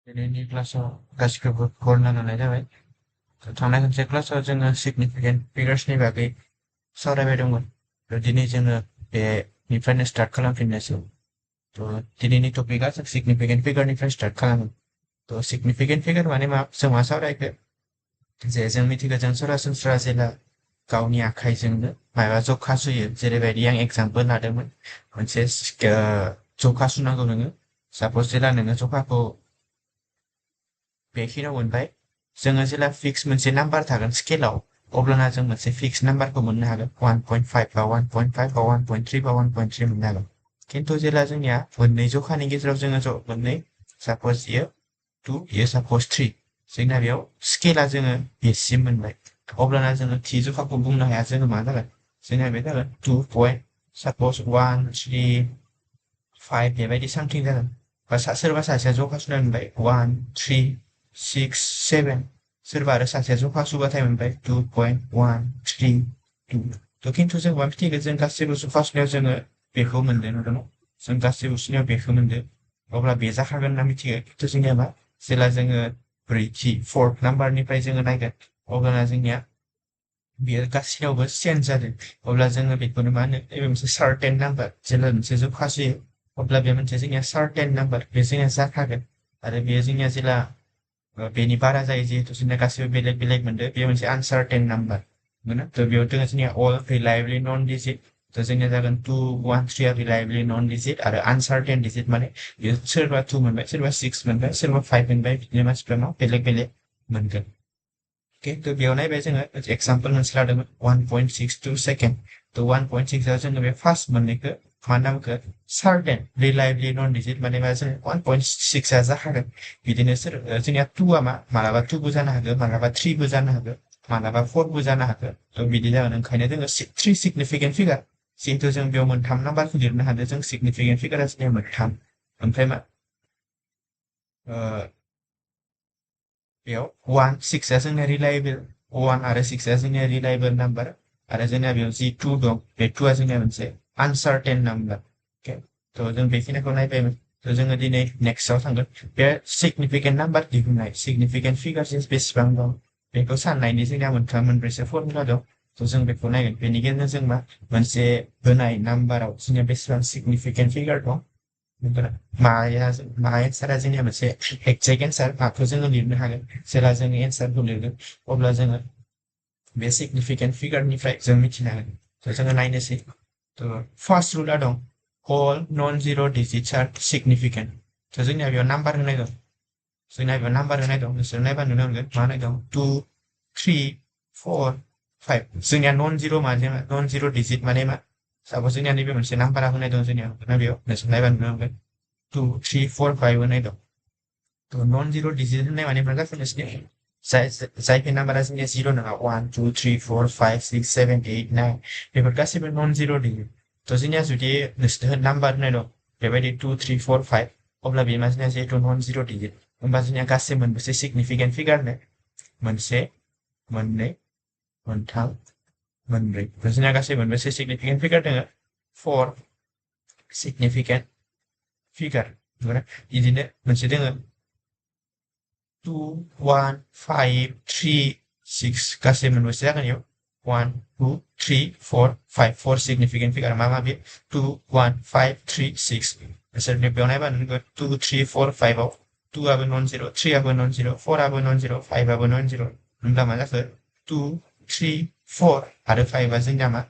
दिनैनि क्लासाव गासिखौबो बरना होनाय जाबाय। थांनाय खनसे क्लासाव जोङो सिगनिफिकेन्ट फिगार्सनि बागै सावरायबाय दंमोन। दिनै जोङो बेनिफ्रायनो स्टार्ट खालामफिननोसै। दिनैनि टपिकआ जों सिगनिफिकेन्ट फिगारनिफ्राय स्टार्ट खालामो। सिगनिफिकेन्ट फिगार माने मा जों मा सावरायखो जे जों मिथिगौ जों सरासनस्रा जेला गावनि आखाइजोंनो माबा जखा सुयो जेरैबायदि आं एगजामपोल लादोंमोन मोनसे जखा सुनांगौ नोङो सापज जेला नोङो जखाखौ बेखिनियाव मोनबाय जोङो जेला फिक्स मोनसे नाम्बार थागोन स्केलाव अब्लाना जों मोनसे फिक्स नाम्बारखौ मोननो हागोन 1.5 बा 1.5 बा 1.3 बा 1.3 मोननो हागोन खिन्थु जेला जोंनिया मोननै जखानि गेजेराव जोङो मोननै सापज इयो 2 इयो सापज 3 जोंना बेयाव स्केला जोङो बेसिम मोनबाय अब्लाना जोङो थि जखाखौ बुंनो हाया जोङो मा जागोन जोंना बे जागोन 2 पइन्ट सापज 1 3 5 बेबायदि सामथिं जागोन बा सोरबा सासेया जखा सुनाय मोनबाय 1 3 6 7 सोरबा आरो सासेया जखा सुबाथाय मोनबाय 2.1 3 2 थ' खिन्थु जों मा मिथिगौ जों गासैबो जखा सुनायाव जोङो बेखौ मोनदों नुदों जों गासैबो सुनायाव बेखौ मोनदों अब्ला बे जाखागोन होनना मिथिगौ खिन्थु जोंनिया मा जेला जोङो ब्रैथि फर्थ नाम्बारनिफ्राय जोङो नायगोन अब्लाना जोंनिया बेयो गासैयावबो चेन्ज जादों अब्ला जोङो बेखौनो मा होनो बे मोनसे सार्टेन नाम्बार जेला मोनसे जखा सुयो अब्ला बे मोनसे जोंनिया सार्टेन नाम्बार बे जोंनिया जाखागोन आरो बेयो जोंनिया जेला बेनि बारा जायो जिहेतु जोंना गासिबो बेलेग बेलेग मोनदों बेयो मोनसे आनसार्टेन नाम्बार मोनो थ' बेयाव दोङो जोंनिया अल रिलायेबलि नन डिजिट थ' जोंनिया जागोन 2 1 3 आ रिलायेबलि नन डिजिट आरो आनसार्टेन डिजिट माने बेयो सोरबा 2 मोनबाय सोरबा 6 मोनबाय सोरबा 5 मोनबाय बिदिनो मानसिफ्रा मा बेलेग बेलेग मोनगोन अके थ' बेयाव नायबाय जोङो एक्जाम्पल मोनसे लादोंमोन 1.62 सेकेन्ड थ' 1.6 आव जोङो बे फार्स्ट मोननैखौ मा नामखौ सार्टेन रिलायेबलि नन डिजिट माने मा जों 1.6 आ जाखागोन बिदिनो जोंनिया 2 आ मा मालाबा 2 बो जानो हागौ मालाबा 3 बो जानो हागौ मालाबा 4 बो जानो हागौ थ' बिदि जागोन ओंखायनो जोङो 3 सिगनिफिकेन्ट फिगार जिहेतु जों बेयाव मोनथाम नाम्बारखौ लिरनो हादों जों सिगनिफिकेन्ट फिगारा जोंनिया मोनथाम ओमफ्राय मा बेयाव 1 6 आ जोंनिया रिलायेबल 1 आरो 6 आ जोंनिया रिलायेबल नाम्बार आरो जोंनिया बेयाव जि 2 दं बे 2 आ जोंनिया मोनसे आनसार्टेन नाम्बार अके थ' जों बेखिनिखौ नायबायमोन थ' जोङो दिनै नेक्स्टआव थांगोन बे सिगनिफिकेन्ट नाम्बार दिहुननाय सिगनिफिकेन्ट फिगारसिम बेसेबां दं बेखौ साननायनि जोंनिया मोनथाम मोनब्रैसो फर्मुला दं थ' जों बेखौ नायगोन बेनि गेजेरजों जों मा मोनसे होनाय नाम्बाराव जोंनिया बेसेबां सिगनिफिकेन्ट फिगार दं मा एन्सारा जोंनिया मोनसे एक्जेक्ट एन्सार माखौ जोङो लिरनो हागोन जेला जोङो एन्सारखौ लिरगोन अब्ला जोङो बे सिगनिफिकेन्ट फिगारनिफ्राय जों मिथिनो हागोन थ' जोङो नायनोसै थ' फार्स्ट रुला दं all non-zero digits are significant थ' जोंनिया बेयाव नाम्बार होनाय दं जोंनिया बेयाव नाम्बार होनाय दं नोंसोर नायबा नुनो मोनगोन मा होनाय दं 2 3 4 5 जोंनिया नन जिर' माने नन जिर' डिजिट माने मा सापज जोंनिया नैबे मोनसे नाम्बारा होनाय दं जोंनिया बेयाव नोंसोर नायबा नुनो मोनगोन 2 3 4 5 होनाय दं थ' नन जिर' डिजिट होननाय माने मा जाखो नोंसोरनिया जायफोर नाम्बारा जोंनिया जिर' नङा 1 2 3 4 5 6 7 8 9 बेफोर गासैबो नन जिर' डिजिट थ' जोंनिया जुदि नोंसोर नाम्बार होनाय दं बेबायदि 2 3 4 5 अब्ला बे मा जोंनिया जिहेतु नन जिर' डिजिट होमबा जोंनिया गासै मोनबेसे सिगनिफिकेन्ट फिगारनो मोनसे मोननै मोनथाम मोनब्रै जोंनिया गासै मोनबेसे सिगनिफिकेन्ट फिगार दङ 4 सिगनिफिकेन्ट फिगार बिदिनो मोनसे दोङो 2 1 5 3 6 गासै मोनबेसे जागोन इयाव 1 2 3 4 5 4 सिगनिफिकेन्ट फिगार मा बे 2 1 5 3 6 नोंसोर बेयाव नायबा नुगोन 2 3 4 5 आव 2 आबो नन जिर' 3 आबो नन जिर' 4 आबो नन जिर' 5 आबो नन जिर' होनब्ला मा जाखो 2 3 4 आरो 5 आ जोंनिया मा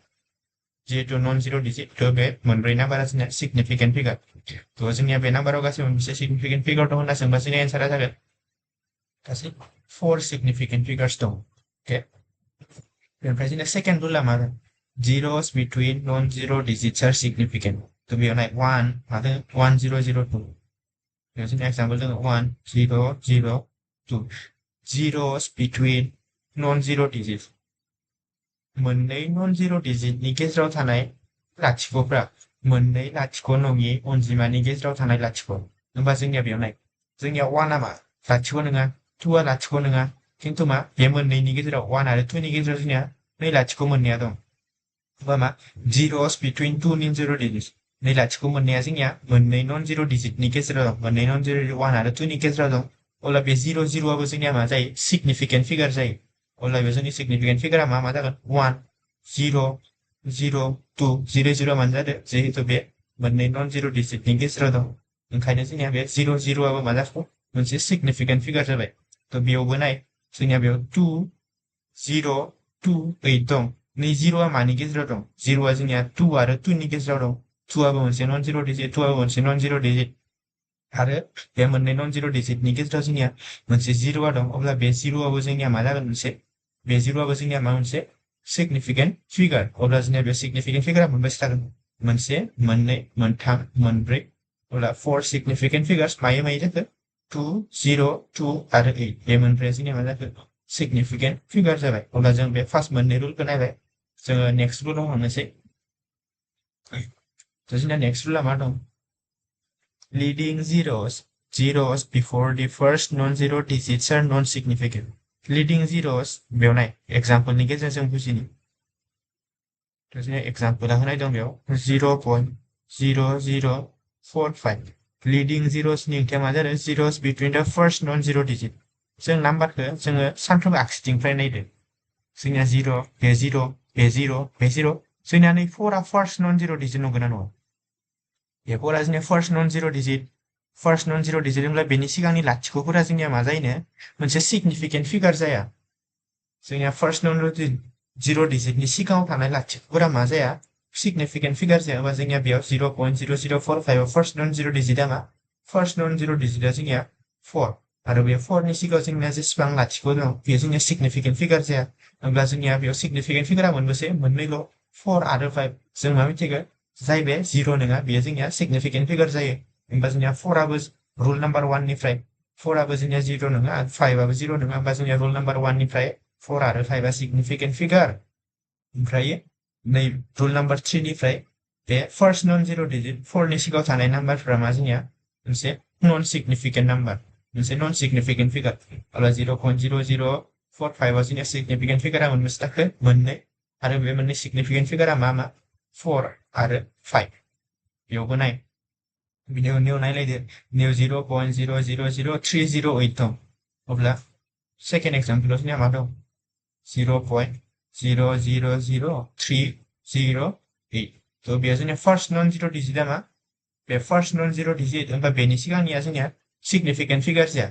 जिहेतु नन जिर' डिजिट थ' बे मोनब्रै नाम्बारा जोंनिया सिगनिफिकेन्ट फिगार थ' जोंनिया बे नाम्बाराव गासै मोनसे सिगनिफिकेन्ट फिगार दं होनना सोंबा जोंनि एन्सारा जागोन गासै 4 सिगनिफिकेन्ट फिगार्स दं अके ओमफ्राय जोंना सेकेन्ड रुला मा zeros between non-zero digits are significant थ' बेयाव नाय 1 मादों 1 0 0 2 बेयाव जोंना एग्जाम्पल दङ 1 0 0 2 zeros between non-zero digits मोननै नन जिर' डिजिटनि गेजेराव थानाय लाथिख'फ्रा मोननै लाथिख' नङि अनजिमानि गेजेराव थानाय लाथिख' होमबा जोंनिया बेयाव नाय जोंनिया 1 आ मा लाथिख' नङा 2 आ लाथिख' नङा खिन्थु मा बे मोननैनि गेजेराव 1 आरो 2 नि गेजेराव जोंनिया नै लाथिख' मोननैया दं होमबा मा zeros between two non-zero digits नै लाथिख' मोननैया जोंनिया मोननै नन जिर' डिजिटनि गेजेराव दं मोननै नन जिर' 1 आरो 2 नि गेजेराव दं अब्ला बे 0 0 आबो जोंनिया मा जायो सिगनिफिकेन्ट फिगार जायो अब्ला बे जोंनि सिगनिफिकेन्ट फिगारा मा जागोन 1 0 0 2 0 0 मानो जादों जिहेतु बे मोननै नन जिर' डिजिटनि गेजेराव दं ओंखायनो जोंनिया बे 0 0 आबो मा जाखो मोनसे सिगनिफिकेन्ट फिगार जाबाय थ' बेयावबो नाय जोंनिया बेयाव 2 0 2 8 दं नै 0 मानि गेजेराव दं 0 जोंनिया 2 आरो 2 नि गेजेराव दं 2 आबो मोनसे नन जिर' डिजिट 2 आबो मोनसे नन जिर' डिजिट आरो बे मोननै नन जिर' डिजिटनि गेजेराव जोंनिया मोनसे 0 दं अब्ला बे 0 आबो जोंनिया मा जागोन मोनसे बे 0 आबो जोंनिया मा मोनसे सिगनिफिकेन्ट फिगार अब्ला जोंनिया बे सिगनिफिकेन्ट फिगारा मोनबेसे थागोन मोनसे मोननै मोनथाम मोनब्रै अब्ला 4 सिगनिफिकेन्ट फिगार्स मायो मायो जाखो 2 0 2 आरो 8 बे मोनब्रैया जोंनिया मा जाखो सिगनिफिकेन्ट फिगार जाबाय अब्ला जों बे फार्स्ट मोननै रुलखौ नायबाय जोङो नेक्स्ट रुलाव थांनोसै जोंना नेक्स्ट रुला मा दं leading zeros before the first non-zero digits are non-significant. Leading zeros बेयाव नाय example नि गेजेरजों बुजिनि जोंना example होनाय दं बेयाव 0.0045 leading zeros नि ओंथिया मा जादों zeros between the first non-zero digit जों नाम्बारखौ जोङो सानफ्रोमबो आगसिथिंनिफ्राय नायदो जोंनिया 0 बे 0 बे 0 बे 0 जोंनिया नै 4 आ first non-zero digit नंगौना नङा बे 4 आ जोंनिया first non-zero digit होनब्ला बेनि सिगांनि लाथिख'फोरा जोंनिया मा जायोनो मोनसे सिगनिफिकेन्ट फिगार जाया जोंनिया फार्स्ट non-zero digitनि सिगाङाव थानाय लाथिख'फोरा मा जाया सिगनिफिकेन्ट फिगार जाया होमबा जोंनिया बेयाव 0.0045 फार्स्ट non-zero digitआ मा फार्स्ट non-zero digitआ जोंनिया 4 आरो बे 4 नि सिगाङाव जोंनिया जेसेबां लाथिख' दं बेयो जोंनिया सिगनिफिकेन्ट फिगार जाया होमब्ला जोंनिया बेयाव सिगनिफिकेन्ट फिगारा मोनबेसे मोननैल' 4 आरो 5 जों मा मिथिगौ जाय बे 0 नङा बेयो जोंनिया सिगनिफिकेन्ट फिगार जायो होमबा जोंनिया 4 आबो रुल नाम्बार 1 निफ्राय 4 आबो जोंनिया 0 नङा 5 आबो 0 नङा होमबा जोंनिया रुल नाम्बार 1 निफ्राय 4 आरो 5 आ सिगनिफिकेन्ट फिगार ओमफ्राय नै रुल नाम्बार 3 निफ्राय बे फार्स्ट non-zero digit 4 नि सिगाङाव थानाय नाम्बारफोरा मा जोंनिया मोनसे नन सिगनिफिकेन्ट नाम्बार मोनसे नन सिगनिफिकेन्ट फिगार अब्ला 0.0045 आ जोंनिया सिगनिफिकेन्ट फिगारा मोनबेसे थाखो मोननै आरो बे मोननै सिगनिफिकेन्ट फिगारा मा 4 आरो 5 बेयावबो नाय बिनि उनाव नायलायदो निउ 0.000308 दं अब्ला सेकेन्ड एक्जाम्पलाव जोंनिया मा दं 0.000308 थ' बेयाव जोंनिया फार्स्ट non-zero digitआ मा बे फार्स्ट non-zero digit होमबा बेनि सिगांनिया जोंनिया सिगनिफिकेन्ट फिगार जाया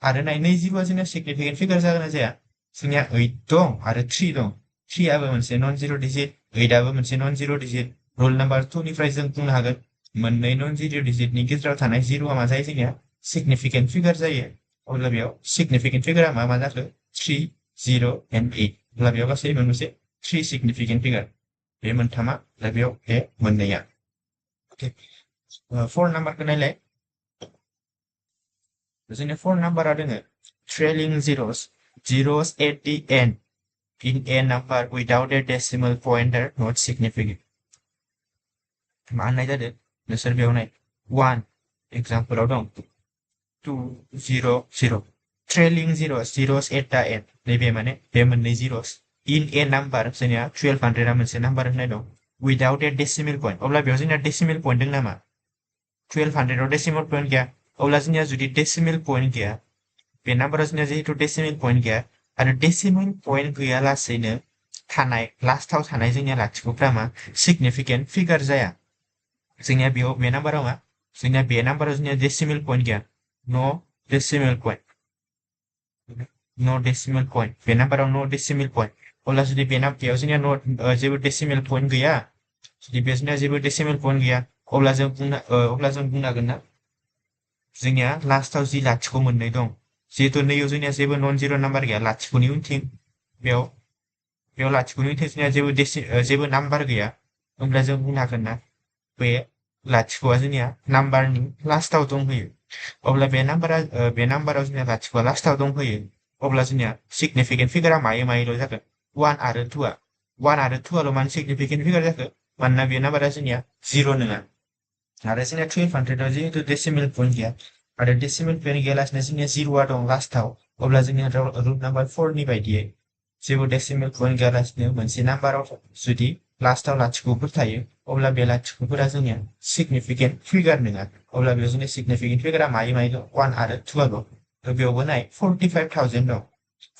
आरो नाय नै 0 आ जोंनिया सिगनिफिकेन्ट फिगार जागोन ना जाया जोंनिया 8 दं आरो 3 दं 3 आबो मोनसे non-zero digit 8 आबो मोनसे non-zero digit रुल नाम्बार 2 निफ्राय जों बुंनो हागोन मोननै non-zero digitनि गेजेराव थानाय 0 आ मा जायो जोंनिया सिगनिफिकेन्ट फिगार जायो अब्ला बेयाव सिगनिफिकेन्ट फिगारा मा जाखो 3 0 and 8 अब्ला बेयाव गासै मोनबेसे 3 सिगनिफिकेन्ट फिगार बे मोनथामा दा बेयाव बे मोननैया अके 4 नाम्बारखौ नायलाय जोंनि 4 नाम्बारा दोङो trailing zeros at the end in a number without a decimal point are not significant मा होननाय जादों नोंसोर बेयाव नाय 1 एग्जाम्पलाव दं 2 0 0 trailing zeros at the end नैबे माने बे मोननै zeros in a number जोंनिया 1200 आ मोनसे नाम्बार होननाय दं without a decimal point अब्ला बेयाव जोंनिया decimal point दं नामा 1200 आव decimal point गैया अब्ला जोंनिया जुदि decimal point गैया बे नाम्बाराव जोंनिया जिहेतु decimal point गैया आरो decimal point गैयालासेनो थानाय लास्टआव थानाय जोंनिया लाथिख'फ्रा मा सिगनिफिकेन्ट फिगार जाया जोंनिया बेयाव बे नाम्बाराव मा जोंनिया बे नाम्बाराव जोंनिया डेसिमेल पॉइंट गैया नो डेसिमेल पॉइंट बे नाम्बाराव नो डेसिमेल पॉइंट अब्ला जुदि बे बेयाव जोंनिया जेबो डेसिमेल पॉइंट गैया जुदि बे जोंनिया जेबो डेसिमेल पॉइंट गैया अब्ला जों बुंनो हागोन ना जोंनिया लास्टआव जि लाथिख' मोननै दं जिहेतु नैयाव जोंनिया जेबो नन जिर' नाम्बार गैया लाथिख'नि उनथिं बेयाव लाथिख'नि उनथिं जोंनिया जेबो नाम्बार गैया होमब्ला जों बुंनो हागोन ना बे लाथिख'आ जोंनिया नाम्बारनि लास्टआव दंहोयो अब्ला बे नाम्बाराव जोंनिया लाथिख'आ लास्टआव दंहोयो अब्ला जोंनिया सिगनिफिकेन्ट फिगारा मायोल' जागोन 1 आरो 2 आल' मानो सिगनिफिकेन्ट फिगार जाखो मानोना बे नाम्बारा जोंनिया 0 नङा आरो जोंनिया 1200 जिहेतु डेसिमेल पॉइंट गैया आरो डेसिमेल पॉइंट गैयालासिनो जोंनिया 0 दं लास्टआव अब्ला जोंनिया रुल नाम्बार 4 नि बायदियै जेबो डेसिमेल पॉइंट गैयालासिनो मोनसे नाम्बाराव जुदि लास्टआव लाथिख'फोर थायो अब्ला बे लाथिख'फोरा जोंनिया सिगनिफिकेन्ट फिगार नङा अब्ला बेयाव जोंनि सिगनिफिकेन्ट फिगारा मायोल' 1 आरो 2 आल' बेयावबो नाय 45,000 दं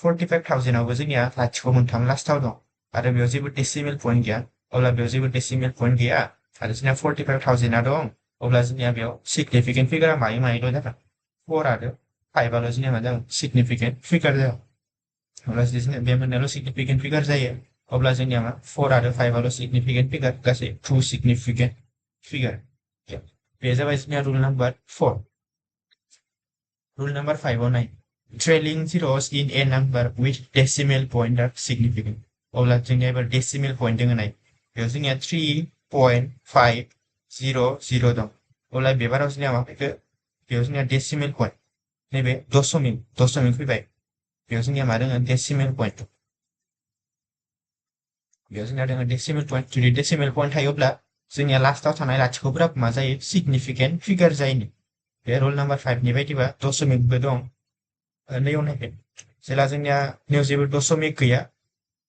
45,000 आवबो जोंनिया लाथिख' मोनथाम लास्टाव दं आरो बेयाव जेबो डेसिमेल पॉइंट गैया अब्ला बेयाव जेबो डेसिमेल पॉइंट गैया आरो जोंनिया 45,000 दं अब्ला जोंनिया बेयाव सिगनिफिकेन्ट फिगारा मायैल' जागोन 4 आरो 5 आल' जोंनिया मा जागोन सिगनिफिकेन्ट फिगार जागोन अब्ला जोंनिया बे मोननैल' सिगनिफिकेन्ट फिगार जायो अब्ला जोंनिया मा 4 आरो 5 आल' सिगनिफिकेन्ट फिगार गासै 2 सिगनिफिकेन्ट फिगार बे जाबाय जोंनिया रुल नाम्बार 4 रुल नाम्बार 5 आव नाय trailing zeros in a number with decimal point are significant अब्ला जोंनिया एबार डेसिमेल पॉइंट दङ नाय बेयाव जोंनिया 3.500 दं अब्ला बेबाराव जोंनिया मा फैखो बेयाव जोंनिया डेसिमेल पॉइंट नैबे दशमिक फैबाय बेयाव जोंनिया मा दङ डेसिमेल पॉइंट बेयाव जोंनिया दङ डेसिमेल पॉइंट जुदि डेसिमेल पॉइंट थायोब्ला जोंनिया लास्टाव थानाय लाथिख'फोरा मा जायो सिगनिफिकेन्ट फिगार जायो बे रुल नाम्बार 5 नि बायदिबा दशमिकबो दं नैयाव नायगोन जेला जोंनिया नैयाव जेबो दशमिक गैया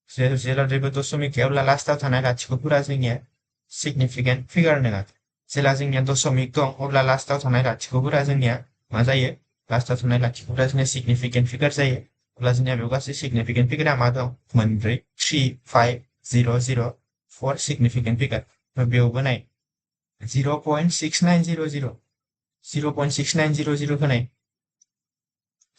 जेला जेबो दशमिक गैया अब्ला लास्टाव थानाय लाथिख'फोरा जोंनिया सिगनिफिकेन्ट फिगार नङा जेला जोंनिया दशमिक दं अब्ला लास्टाव थानाय लाथिख'फोरा जोंनिया मा जायो लास्टाव थानाय लाथिख'फोरा जोंनिया सिगनिफिकेन्ट फिगार जायो अब्ला जोंनिया बेयाव गासै सिगनिफिकेन्ट फिगारा मा दं मोनब्रै 3 5 0 0 4 सिगनिफिकेन्ट फिगार बेयावबो नाय 0.6900 0.6900 होनाय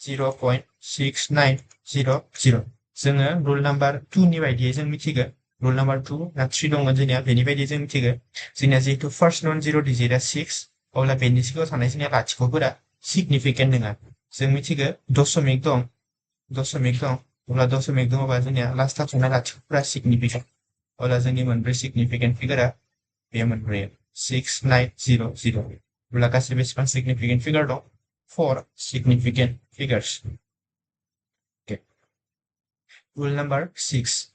0.6900 जोङो रुल नाम्बार 2 नि बायदियै जों मिथिगोन रुल नाम्बार 2 ना 3 दंमोन जोंनिया बेनि बायदि जों मिथिगोन जोंनिया जिहेतु फार्स्ट नन जिर' डिजिटआ 6 अब्ला बेनि सिगाङाव थानाय जोंनिया लाथिख'फोरा सिगनिफिकेन्ट नङा जों मिथिगो दशमिक दं अब्ला दशमिक दङबा जोंनिया लास्टाव थानाय लाथिख'फोरा सिगनिफिकेन्ट अब्ला जोंनि मोनब्रै सिगनिफिकेन्ट फिगारा बे मोनब्रै 6900 अब्ला गासै बेसेबां सिगनिफिकेन्ट फिगार दं 4 significant figures. Okay. Rule number 6.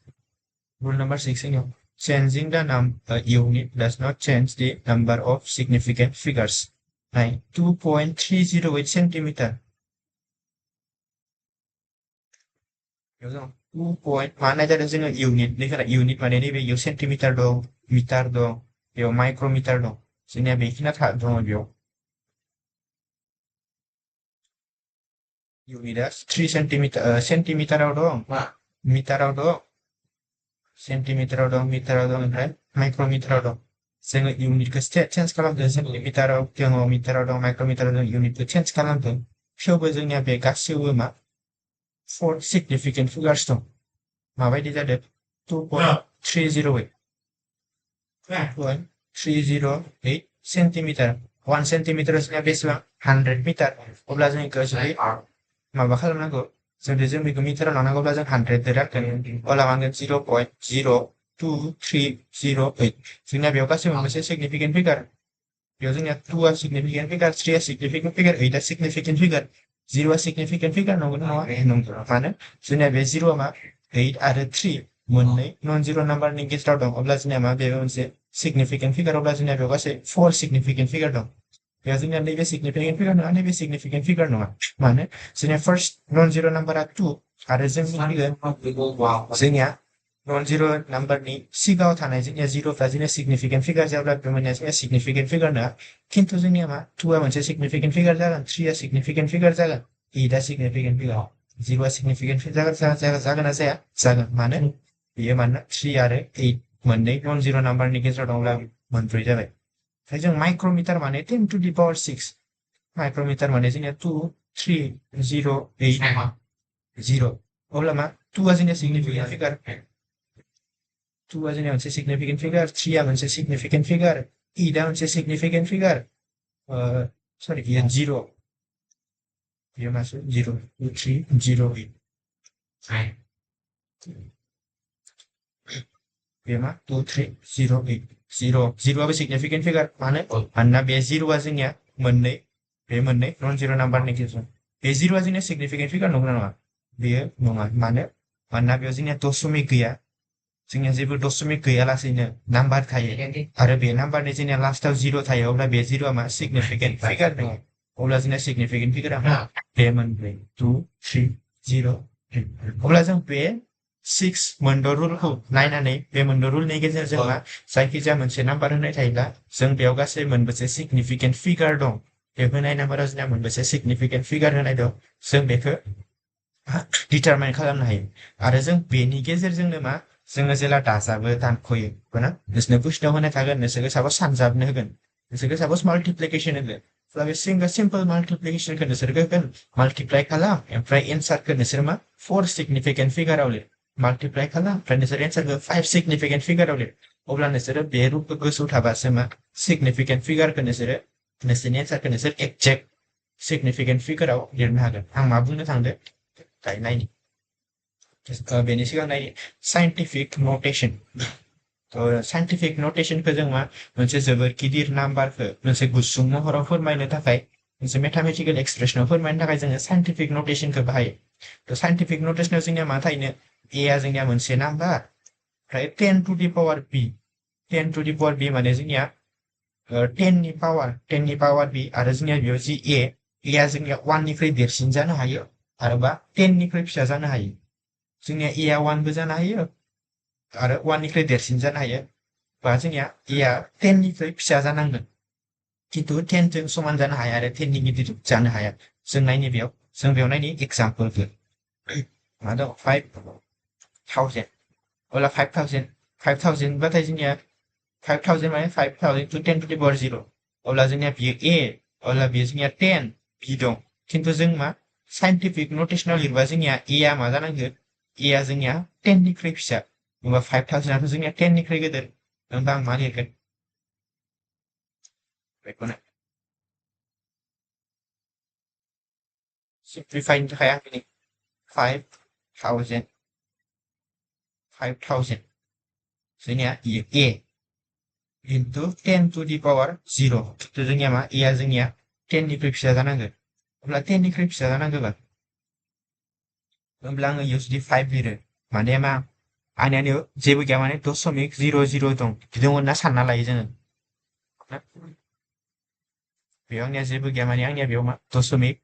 Rule number 6 in changing the unit does not change the number of significant figures. 2.308 centimeter. 2 point mana jadi जोङो unit नि खोना unit माने नैबे बेयाव सेन्टिमिटार दं मिटार दं बेयाव माइक्र'मिटार दं जोंनिया बेखिना दङ बेयाव unitआ 3 सेन्टिमिटाराव दं मिटाराव दं सेन्टिमिटाराव दं मिटाराव दं ओमफ्राय माइक्र'मिटाराव दं जोङो इउनिटखौ चेन्ज खालामदों जों मिटाराव दं माइक्र'मिटाराव दं इउनिटखौ चेन्ज खालामदों थेवबो जोंनिया बे गासैबो मा 4 सिगनिफिकेन्ट फिगार्स दं माबायदि जादों 2.308 सेन्टिमिटार 1 सेन्टिमिटार जोंनिया बेसेबां 100 मिटार अब्ला जों इखौ जुदि माबा खालामनांगौ जुदि जों बेखौ मिटाराव लानांगौब्ला जों 100 रानगोन अब्ला मानगोन 0.02308 जोंनिया बेयाव गासैबो मोनसे सिगनिफिकेन्ट फिगार बेयाव जोंनिया 2 आ सिगनिफिकेन्ट फिगार 3 आ सिगनिफिकेन्ट फिगार 8 आ सिगनिफिकेन्ट फिगार 0 आ सिगनिफिकेन्ट फिगार नंगौ ना नङा नंगौ मानो जोंनिया बे 0 आ मा 8 आरो 3 मोननै नन जिर' नाम्बारनि गेजेराव दं अब्ला जोंनिया मा बेबो मोनसे सिगनिफिकेन्ट फिगार अब्ला जोंनिया बेयाव गासै 4 सिगनिफिकेन्ट फिगार दं बेयाव जोंनिया नैबे सिगनिफिकेन्ट फिगार नङा नैबे सिगनिफिकेन्ट फिगार नङा मानो जोंनिया फार्स्ट नन जिर' नाम्बारा 2 आरो जों जोंनिया नन जिर' नाम्बारनि सिगाङाव थानाय जोंनिया जिर'फ्रा जोंनिया सिगनिफिकेन्ट फिगार जाब्ला बे मोननाया जोंनिया सिगनिफिकेन्ट फिगार नङा खिन्थु जोंनिया मा 2 आ मोनसे सिगनिफिकेन्ट फिगार जागोन 3 आ सिगनिफिकेन्ट फिगार जागोन 8 आ सिगनिफिकेन्ट फिगार 0 आ सिगनिफिकेन्ट फिगार जागोन ना जाया जागोन मानो बेयो मानोना 3 आरो 8 मोननै नन जिर' नाम्बारनि गेजेराव दंब्ला मोनब्रै जाबाय ओमफ्राय जों माइक्र'मिटार माने 10 to the power 6 माइक्र'मिटार माने जोंनिया 23080 अब्ला मा 2 आ जोंनिया सिगनिफिकेन्ट फिगार 2 आ जोंनिया मोनसे सिगनिफिकेन्ट फिगार 3 आ मोनसे सिगनिफिकेन्ट फिगार 8 आ मोनसे सिगनिफिकेन्ट फिगार सरि बेयो 0 बेयो मासो 02308 बे मा 2308 0 आबो सिगनिफिकेन्ट फिगार मानोना बे 0 आ जोंनिया मोननै नन जिर' नाम्बारनि गेजेराव बे 0 आ जोंनिया सिगनिफिकेन्ट फिगार नंगौना नङा बेयो नङा मानोना बेयाव जोंनिया दशमिक गैया जोंनिया जेबो दशमिक गैयालासेनो नाम्बार थायो आरो बे नाम्बारनि जोंनिया लास्टाव 0 थायो अब्ला बे 0 आ मा सिगनिफिकेन्ट फिगार नङा अब्ला जोंनिया सिगनिफिकेन्ट फिगारा बे मोनब्रै 2308 अब्ला जों बे 6 मोनद' रुलखौ नायनानै बे मोनद' रुलनि गेजेरजों मा जायखिजाया मोनसे नाम्बार होनाय थायोब्ला जों बेयाव गासै मोनबेसे सिगनिफिकेन्ट फिगार दं बे होनाय नाम्बाराव जोंना मोनबेसे सिगनिफिकेन्ट फिगार होनाय दं जों बेखौ डिटारमाइन खालामनो हायो आरो जों बेनि गेजेरजोंनो मा जोङो जेला दाजाबो दानख'यो ना नोंसोरनो कुइसनाव होनाय थागोन नोंसोरखौ सापस सानजाबनो होगोन नोंसोरखौ सापस माल्टिप्लिकेसन होगोन अब्ला बे सिम्पल माल्टिप्लिकेसनखौ नोंसोरखौ होगोन माल्टिप्लाइ खालाम ओमफ्राय एन्सारखौ नोंसोर मा 4 सिगनिफिकेन्ट फिगाराव लिर माल्टिप्लाइ खालाम ओमफ्राय नोंसोर एन्सारखौ 5 सिगनिफिकेन्ट फिगाराव लिर अब्ला नोंसोरो बे रुलखौ गोसोआव थाबासो मा सिगनिफिकेन्ट फिगारखौ नोंसोरो नोंसोरनि एन्सारखौ नोंसोर एक्जेक्ट सिगनिफिकेन्ट फिगाराव लिरनो हागोन आं मा बुंनो थांदों दायो नायनि बेनि सिगां नायनि साइन्टिफिक नटेसन साइन्टिफिक नटेसनखौ जों मा मोनसे जोबोर गिदिर नाम्बारखौ मोनसे गुसुं महराव फोरमायनो थाखाय मोनसे मेथामेटिकेल एक्सप्रेसनाव फोरमायनो थाखाय जोङो साइन्टिफिक नटेसनखौ बाहायो थ' साइन्टिफिक नटेसनाव जोंनिया मा थायो ए आ जोंनिया मोनसे नाम्बार ओमफ्राय 10 टु दि पावार बी 10 टु दि पावार बी माने जोंनिया 10 नि पावार बी आरो जोंनिया बेयाव जि ए आ जोंनिया 1 निख्रुइ देरसिन जानो हायो आरोबा 10 निख्रुइ फिसा जानो हायो जोंनिया ए आ 1 बो जानो हायो आरो 1 निख्रुइ देरसिन जानो हायो बा जोंनिया ए आ 10 निख्रुइ फिसा जानांगोन खिन्थु 10 जों समान जानो हाया आरो 10 नि गिदिर जानो हाया जों नायनि बेयाव नायनि एग्जाम्पलखौ मा दं 5000 अब्ला 5000 बाथाय जोंनिया 5000 माने 5000 टु 10 टु दि पावार 0 अब्ला जोंनिया बियो ए अब्ला बियो जोंनिया 10 बी दं खिन्थु जों मा साइन्टिफिक नटेसनाव लिरबा जोंनिया ए आ मा जानांगोन ए आ जोंनिया 10 निख्रुइ फिसा होमबा 5000 आथ' जोंनिया 10 निख्रुइ गेदेर होमबा आं मा लिरगोन बेखौनो सिम्प्लिफाइनि थाखाय आं दिनै 5000 जोंनिया a into 10 to the power 0 खिन्थु जोंनिया मा ए आ जोंनिया 10 निख्रुइ फिसा जानांगोन अब्ला 10 निख्रुइ फिसा जानांगोबा होमब्ला आङो इयाव जुदि 5 लिरो माने मा आंनियाव जेबो गैया माने 0.00 दं बिदि होनना सानना लायो जोङो बेयाव आंनिया जेबो गैया माने आंनिया बेयाव मा 0.00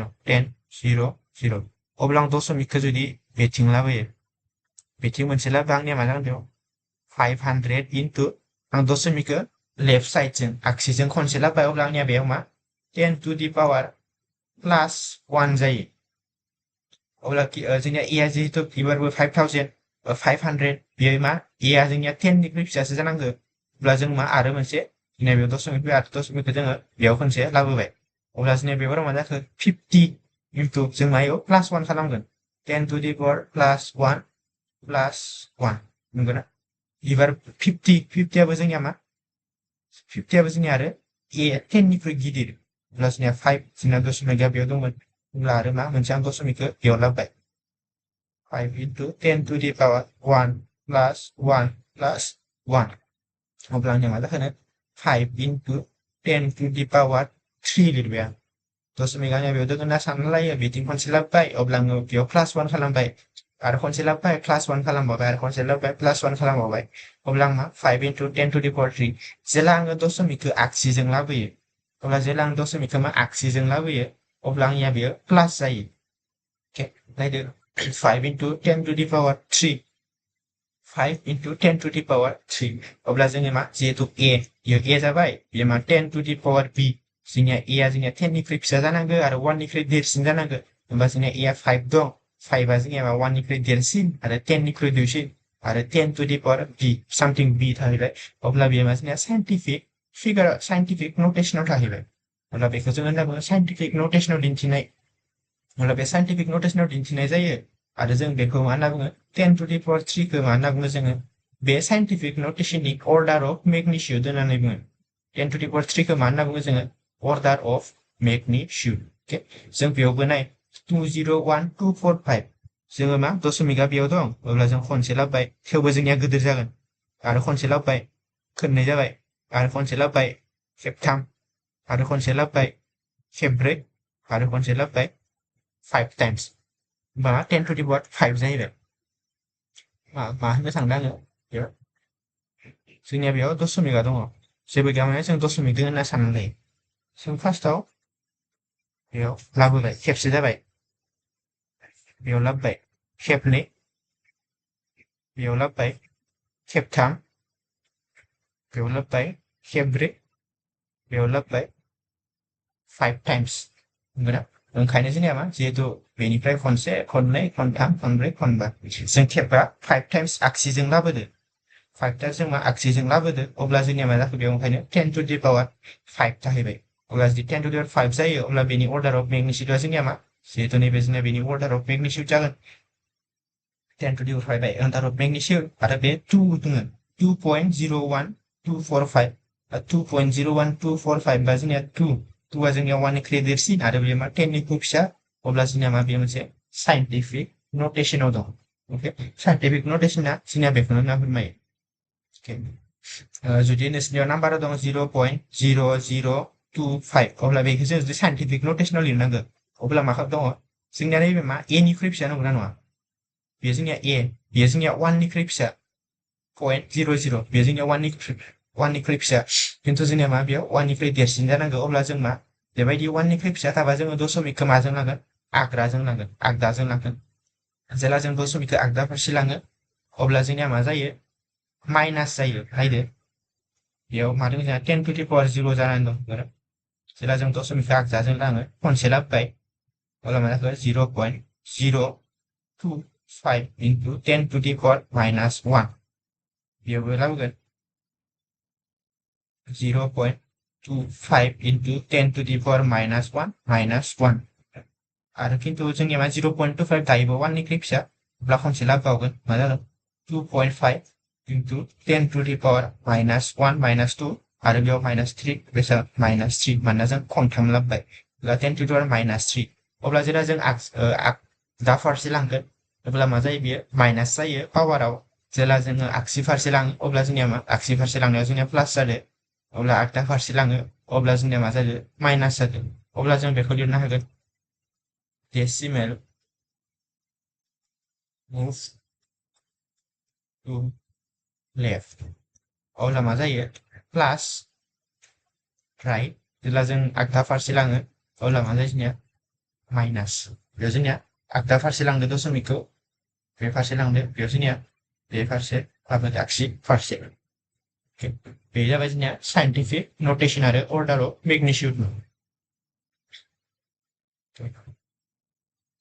दं 10 0 0 अब्ला आं दशमिकखौ जुदि बेथिं लाबोयो बेथिं मोनसे लाबोबा आंनिया मा जागोन बेयाव 500 इन्टु आं दशमिकखौ लेफ्ट साइडजों आगसिजों खनसे लाबोबाय अब्ला आंनिया बेयाव मा 10 टु दि पावार प्लास 1 जायो अब्ला जोंनिया ए आ जिहेतु एबारबो 500 बेयो मा ए आ जोंनिया 10 निख्रुइ फिसासो जानांगौ अब्ला जों मा आरो मोनसे जोंनिया बेयाव दशमिक फैयो आरो दशमिकखौ जोङो बेयाव खनसे लाबोबाय अब्ला जोंनिया बेयाव मा जाखो 50 इन्टु जों मायाव प्लास 1 खालामगोन 10 टु दि पावार प्लास 1 नंगौना एबार 50 आबो जोंनिया मा 50 आबो जोंनिया आरो ए 10 निख्रुइ गिदिर अब्ला जोंनिया 5 जोंना दशमिकआ बेयाव दंमोन अब्ला आरो मा मोनसे आं दशमिकखौ बेयाव लाबोबाय 5 इन्टु 10 टु दि पावार 1 प्लास 1 प्लास 1 अब्ला आंनिया मा जाखोनो 5 इन्टु 10 टु दि पावार 3 लिरबाय आं दशमिक आंनिया बेयाव दोङो होनना सानना लायो बिथिं खनसे लाबोबाय अब्ला आङो बेयाव प्लास 1 खालामबाय आरो खनसे लाबोबाय प्लास 1 खालामबावबाय आरो खनसे लाबोबाय प्लास 1 खालामबावबाय अब्ला आं मा 5 इन्टु 10 टु दि पावार 3 जेला आङो दशमिकखौ आगसिजों लाबोयो अब्ला जेला आं दशमिकखौ मा आगसिजों लाबोयो अब्ला आंनिया बेयो प्लास जायो नायदो 5 into 10 to the power 3 5 into 10 to the power 3 अब्ला जोङो मा जिहेतु ए जाबाय बेयो मा 10 टु दि पावार बी जोंनिया ए आ जोंनिया 10 निख्रुइ फिसा जानांगौ आरो 1 निख्रुइ देरसिन जानांगौ होमबा जोंनिया ए आ 5 दं 5 आ जोंनिया 1 निख्रुइ देरसिन आरो 10 निख्रुइ दुइसिन आरो 10 टु दि पावार बी सामथिं बी थाहैबाय अब्ला बेयो मा जोंनिया साइन्टिफिक नटेसनाव थाहैबाय अब्ला बेखौ जोङो होनना बुङो साइन्टिफिक नटेसनाव दिन्थिनाय अब्ला बे साइन्टिफिक नटेसनाव दिन्थिनाय जायो आरो जों बेखौ मा होनना बुङो 10 टु दि पावार 3 खौ मा होनना बुङो जोङो बे साइन्टिफिक नटेसननि अर्डार अफ मेगनिट्युड होननानै बुङो 10 टु दि पावार 3 खौ मा होनना बुङो जोङो अर्डार अफ मेगनिट्युड जों बेयावबो नाय 201245 जोङो मा दशमिकआ बेयाव दं अब्ला जों खनसे लाबोबाय थेवबो जोंनिया गिदिर जागोन आरो खनसे लाबोबाय खननै जाबाय आरो खनसे लाबोबाय खेबथाम आरो खनसे लाबोबाय खेबब्रै आरो खनसे लाबोबाय 5 टाइम्स होमबा 10 टु दि पावार 5 जाहैबाय मा होननो थांदों आङो बेयाव जोंनिया बेयाव दशमिकआ दङ जेबो गैया माने जों दशमिक दङ होनना सानना लायो जों फार्स्टआव बेयाव लाबोबाय खेबसे जाबाय बेयाव लाबोबाय खेबनै बेयाव लाबोबाय खेबथाम बेयाव लाबोबाय खेबब्रै बेयाव लाबोबाय 5 टाइम्स नंगौना ओंखायनो जोंनिया मा जिहेतु बेनिफ्राय खनसे खननै खनथाम खनब्रै खनबा जों खेबबा 5 टाइम्स आगसिजों लाबोदो 5 टाइम्स जों मा आगसिजों लाबोदो अब्ला जोंनिया मा जाखो बेयाव ओंखायनो 10 टू द पावर 5 जाहैबाय अब्ला जुदि 10 टू द पावर 5 जायो अब्ला बेनि अर्डार अफ मेग्निट्युडआ जोंनिया मा जिहेतु नैबे जोंनिया बेनि अर्डार अफ मेग्निट्युड जागोन 10 to the power 5 order of magnitude आरो बे 2 दङ 2.01245 2.01245 बा जोंनिया 2 आ जोंनिया 1 निख्रुइ देरसिन आरो बेयो मा 10 निख्रुइ फिसा अब्ला जोंनिया मा बेयो मोनसे साइन्टिफिक नटेसनाव दं ओके साइन्टिफिक नटेसना जोंनिया बेखौनो होनना फोरमायो ओके जुदि नोंसोरनियाव नाम्बार दं 0.0025 अब्ला बेखौ जों जुदि साइन्टिफिक नटेसनाव लिरनांगौ अब्ला मा दङ जोंनिया नैबे मा ए निख्रुइ फिसा नंगौना नङा बेयो जोंनिया ए बेयो जोंनिया 1 निख्रुइ फिसा 0.00 बेयो जोंनिया 1 निख्रुइ फिसा खिन्थु जोंनिया मा बेयाव 1 निख्रुइ देरसिन जानांगौ अब्ला जों मा बेबायदि 1 निख्रुइ फिसा थाबा जोङो दशमिकखौ माजों लांगोन आगदाजों लांगोन जेला जों दशमिकखौ आगदा फारसे लाङो अब्ला जोंनिया मा जायो माइनास जायो नायदो बेयाव मा दं जोंहा 10 to the power 0 जानानै दं जेला जों दशमिकखौ आगदाजों लाङो खनसे लाबोबाय अब्ला मा जाखो 0.025 into 10 to the power minus 1 बेयावबो लाबोगोन 0.25 into 10 to the power minus 1 आरो खिन्थु जोंनिया मा 0.25 दायोबो 1 निख्रुइ फिसा अब्ला खनसे लाबोबावगोन मा जागोन 2.5 into 10 to the power minus 1 minus 2 आरो बेयाव minus 3 बेसा minus 3 मानोना जों खनथाम लाबोबाय अब्ला 10 to the power minus 3 अब्ला जेला जों आगदा फारसे लांगोन अब्ला मा जायो बेयो माइनास जायो पावाराव जेला जोङो आगसि फारसे लाङो अब्ला जोंनिया मा आगसि फारसे लांनायाव जोंनिया प्लास जादों अब्ला आगदा फारसे लाङो अब्ला जोंनिया मा जादों माइनास जादों अब्ला जों बेखौ लिरनो हागोन decimal move to left अब्ला मा जायो प्लास राइट जेब्ला जों आगदा फारसे लाङो अब्ला मा जायो जोंनिया माइनास बेयाव जोंनिया आगदा फारसे लांदो दशमिकखौ बे फारसे लांदो बेयाव जोंनिया बे फारसे लाबोदो आगसि फारसे बे जाबाय जोंनिया साइन्टिफिक नटेसन आरो अर्डार अफ मेग्निट्युड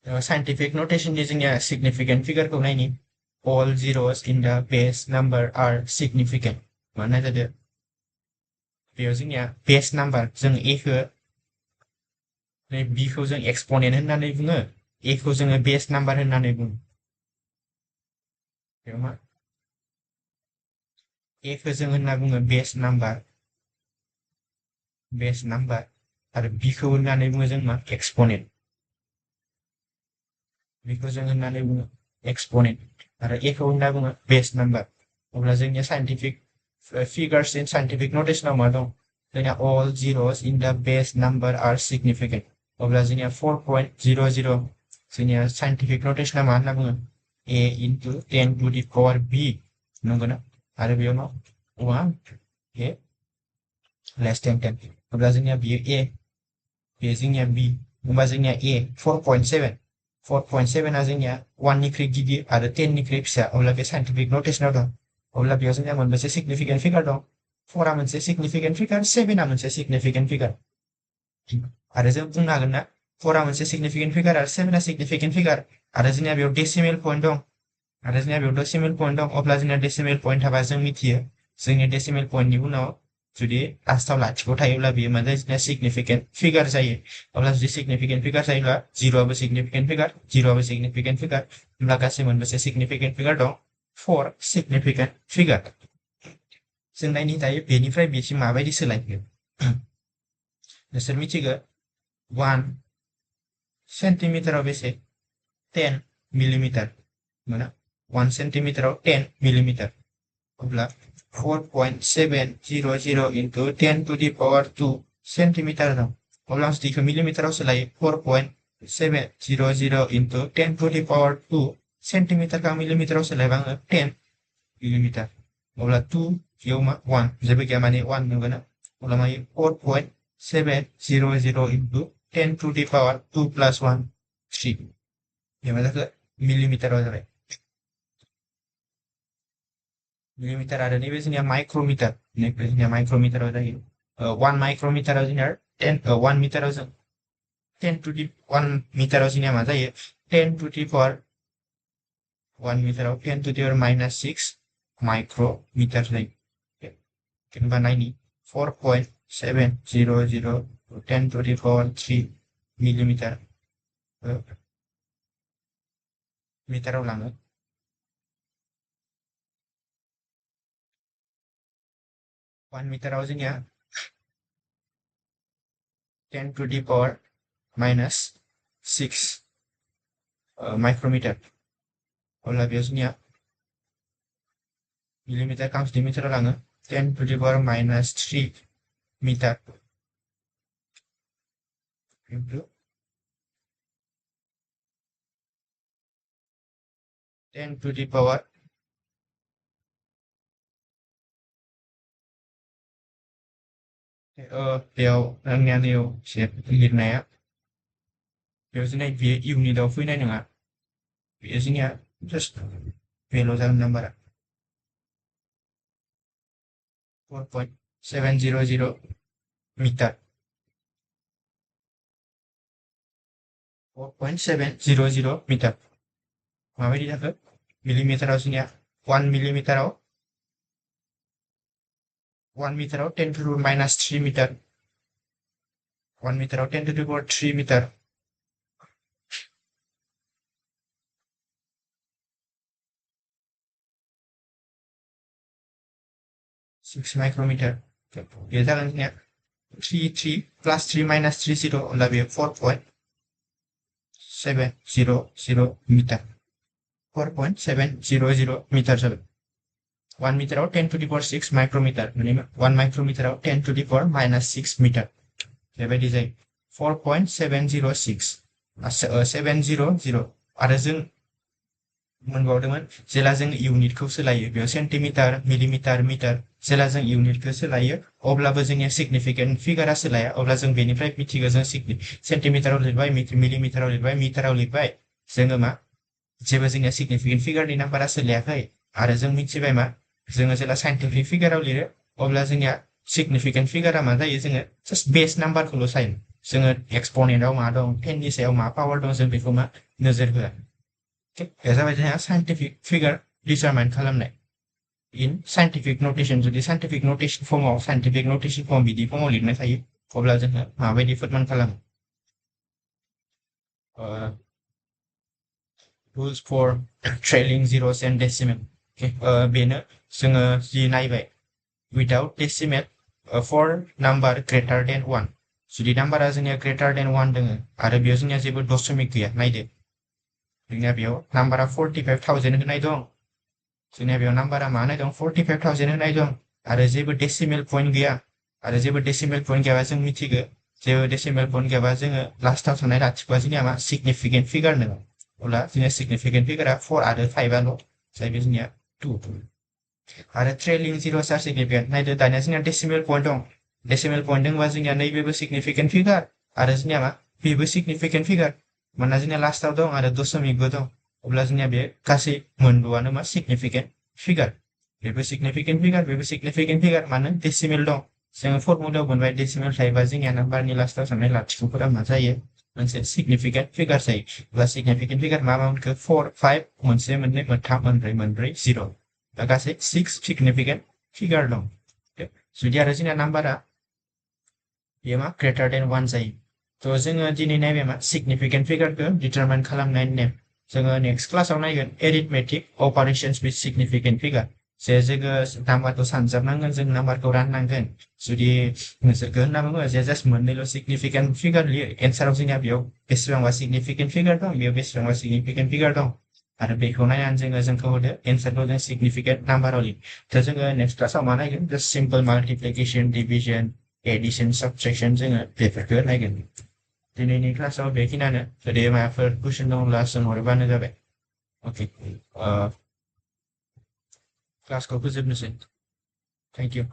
साइन्टिफिक नटेसननि जोंनिया सिगनिफिकेन्ट फिगारखौ नायनि all zeros in the base number are significant मानो जादों बेयाव जोंनिया बेस नाम्बार जों ए खौ बि खौ जों एक्सपोनेन्ट होननानै बुङो ए खौ जोङो बेस नाम्बार होननानै बुङो बेयाव मा ए खौ जों होनना बुङो बेस नाम्बार आरो बि खौ होननानै बुङो जों मा एक्सपोनेन्ट बेखौ जों होननानै बुङो एक्सपोनेन्ट आरो ए खौ होनना बुङो बेस नाम्बार अब्ला जोंनिया साइन्टिफिक फिगार्स इन साइन्टिफिक नटेसनाव मा दं जोंनिया all zeros in the base number are significant अब्ला जोंनिया 4.00 जोंनिया साइन्टिफिक नटेसना मा होनना बुङो a into 10 to the power b नंगौना आरो बेयाव मा 1 a less than 10 अब्ला जोंनिया बियो a बे जोंनिया b होमबा जोंनिया a 4.7 आ जोंनिया 1 निख्रुइ गिदिर आरो 10 निख्रुइ फिसा अब्ला बे साइन्टिफिक नटेसनाव दं अब्ला बेयाव जोंनिया मोनबेसे सिगनिफिकेन्ट फिगार दं 4 आ मोनसे सिगनिफिकेन्ट फिगार 7 आ मोनसे सिगनिफिकेन्ट फिगार आरो जों बुंनो हागोन ना 4 आ मोनसे सिगनिफिकेन्ट फिगार आरो 7 आ सिगनिफिकेन्ट फिगार आरो जोंनिया बेयाव डेसिमेल पइन्ट दं अब्ला जोंनिया डेसिमेल पइन्ट थाबा जों मिथियो जोंनि डेसिमेल पइन्टनि उनाव जुदि लास्टाव लाथिख' थायोब्ला बेयो मा जायो जोंनिया सिगनिफिकेन्ट फिगार जायो अब्ला जुदि सिगनिफिकेन्ट फिगार जायोब्ला 0 आबो सिगनिफिकेन्ट फिगार होमब्ला गासै मोनबेसे सिगनिफिकेन्ट फिगार दं 4 सिगनिफिकेन्ट फिगार जों नायनि दायो बेनिफ्राय बेसिम माबायदि सोलायखो नोंसोर मिथिगौ 1 सेन्टिमिटाराव बेसे 10 मिलिमिटार मोना 1 सेन्टिमिटाराव 10 मिलिमिटार अब्ला 4.700 into 10 to the power 2 centimetre दं अब्ला जुदि बेखौ मिलिमिटाराव सोलायो 4.700 into 10 to the power 2 सेन्टिमिटारखौ मिलिमिटाराव सोलायबा आङो 10 मिलिमिटार अब्ला 2 बेयाव मा 1 जेबो गैया माने 1 नंगौना अब्ला मा 4.700 into 10 to the power 2 plus 1 3 बे मा जाखो मिलिमिटाराव जाबाय मिलिमिटार आरो नैबे जोंनिया माइक्र'मिटाराव जायो 1 माइक्र'मिटाराव जोंनिया 1 मिटाराव जों 10 to the 1 मिटाराव जोंनिया मा जायो 10 to the power 1 मिटाराव 10 to the power minus 6 micrometre जायो जेनेबा नायनि 4.700 10 to the power 3 मिलिमिटार मिटाराव लाङो 1 मिटाराव जोंनिया 10 to the power minus 6 micrometer अब्ला बेयाव जोंनिया मिलिमिटार काउन्ट मिटाराव लाङो 10 to the power minus 3 metre into 10 to the power बेयाव आंनिया नैयाव एसे लिरनाया बेयाव जोंना बेयो इउनिटआव फैनाय नङा बेयो जोंनिया जास्ट बेल' जागोन नाम्बारा 4.700 मिटार 4.700 मिटार माबायदि जाखो मिलिमिटाराव जोंनिया 1 मिलिमिटाराव 1 मिटाराव 10 to the power minus 3 metre 1 मिटाराव 10 to the power 3 metre six micrometre बेयो जागोन जोंनिया 3 plus 3 minus 3 0 अब्ला बेयो 4.700 मिटार 4.700 मिटार जाबाय 1 मिटाराव 10 to the power 6 माइक्रोमीटर माने 1 माइक्रोमीटराव 10 to the power minus 6 metre बेबायदि जायो 4.706 700 आरो जों मोनबावदोंमोन जेला जों इउनिटखौ सोलायो बेयाव सेन्टिमिटार मिलिमिटार मिटार जेला जों इउनिटखौ सोलायो अब्लाबो जोंनिया सिगनिफिकेन्ट फिगारा सोलाया अब्ला जों बेनिफ्राय मिथिगौ जों सेन्टिमिटाराव लिरबाय मिलिमिटाराव लिरबाय मिटाराव लिरबाय जोङो मा जेबो जोंनिया सिगनिफिकेन्ट फिगारनि नाम्बारा सोलायाखै आरो जों मिथिबाय मा जोङो जेला साइन्टिफिक फिगाराव लिरो अब्ला जोंनिया सिगनिफिकेन्ट फिगारा मा जायो जोङो जास्ट बेस नाम्बारखौल' सायो जोङो एक्सपनेन्टआव मा दं 10 नि सायाव मा पावार दं जों बेखौ मा नोजोर होआ बे जाबाय जोंहा साइन्टिफिक फिगार डिटारमाइन खालामनाय इन साइन्टिफिक नोटेशन जुदि साइन्टिफिक नोटेशन फर्म बिदि फर्माव लिरनाय थायो अब्ला जोङो माबायदि फोरमान खालामो rules for trailing zeros and decimal बेनो जोङो जि नायबाय without decimal for number greater than 1 जुदि नाम्बारा जोंनिया greater than 1 दोङो आरो बेयाव जोंनिया जेबो दशमिक गैया नायदो जोंनिया बेयाव नाम्बारा 45,000 होनाय दं जोंनिया बेयाव नाम्बारा मा होनाय दं 45,000 होनाय दं आरो जेबो डेसिमेल पॉइंट गैया आरो जेबो डेसिमेल पॉइंट गैयाबा जों मिथिगो जेबो डेसिमेल पॉइंट गैयाबा जोङो लास्टाव थानाय लाथिख'आ जोंनिया मा सिगनिफिकेन्ट फिगार नङा अब्ला जोंनिया सिगनिफिकेन्ट फिगारा 4 आरो 5आल' जाय जोंनिया 2 आरो ट्रेलिं जिर'स आर सिगनिफिकेन्ट नायदो दानिया जोंनिया डेसिमेल पॉइंट दं डेसिमेल पॉइंट दंबा जोंनिया नैबेबो सिगनिफिकेन्ट फिगार आरो जोंनिया मा बेबो सिगनिफिकेन्ट फिगार मानोना जोंनिया लास्टाव दं आरो दशमिकबो दं अब्ला जोंनिया बे गासै मोनद'आनो मा सिगनिफिकेन्ट फिगार बेबो सिगनिफिकेन्ट फिगार मानो डेसिमेल दं जोङो फर्मुलायाव मोनबाय डेसिमेल थायोबा जोंनिया नाम्बारनि लास्टाव थानाय लाथिख'फोरा मा जायो मोनसे सिगनिफिकेन्ट फिगार जायो अब्ला सिगनिफिकेन्ट फिगार मा मोनखो 4 5 मोनसे मोननै मोनथाम मोनब्रै 0 दा गासै 6 सिगनिफिकेन्ट फिगार दं जुदि आरो जोंना नाम्बारा बेयो मा ग्रेटार देन 1 जायो थ' जोङो दिनै नायबाय मा सिगनिफिकेन्ट फिगारखौ डिटारमाइन खालामनायनि नेम जोङो नेक्स्ट क्लासाव नायगोन arithmetic operations with significant figure जे जोङो नाम्बारखौ सानजाबनांगोन जों नाम्बारखौ राननांगोन जुदि नोंसोरखौ होनना बुङो जे जास्ट मोननैल' सिगनिफिकेन्ट फिगार लिर एन्साराव जोंनिया बेयाव बेसेबांबा सिगनिफिकेन्ट फिगार दं बेयाव बेसेबांबा सिगनिफिकेन्ट फिगार दं आरो बेखौ नायनानै जोंखौ होदो एन्सारखौ जों सिगनिफिकेन्ट नाम्बाराव लिर थ' जोङो नेक्स्ट क्लासाव मा नायगोन जास्ट सिम्पल माल्टिप्लिकेसन डिभिजन एडिशन साबट्रेक्शन जोङो बेफोरखौ नायगोन दिनैनि क्लासाव बेखिनियानो जुदि माबाफोर कुइसन दंब्ला सोंहरबानो जाबाय अके क्लासखौ फोजोबनोसै थेंक इउ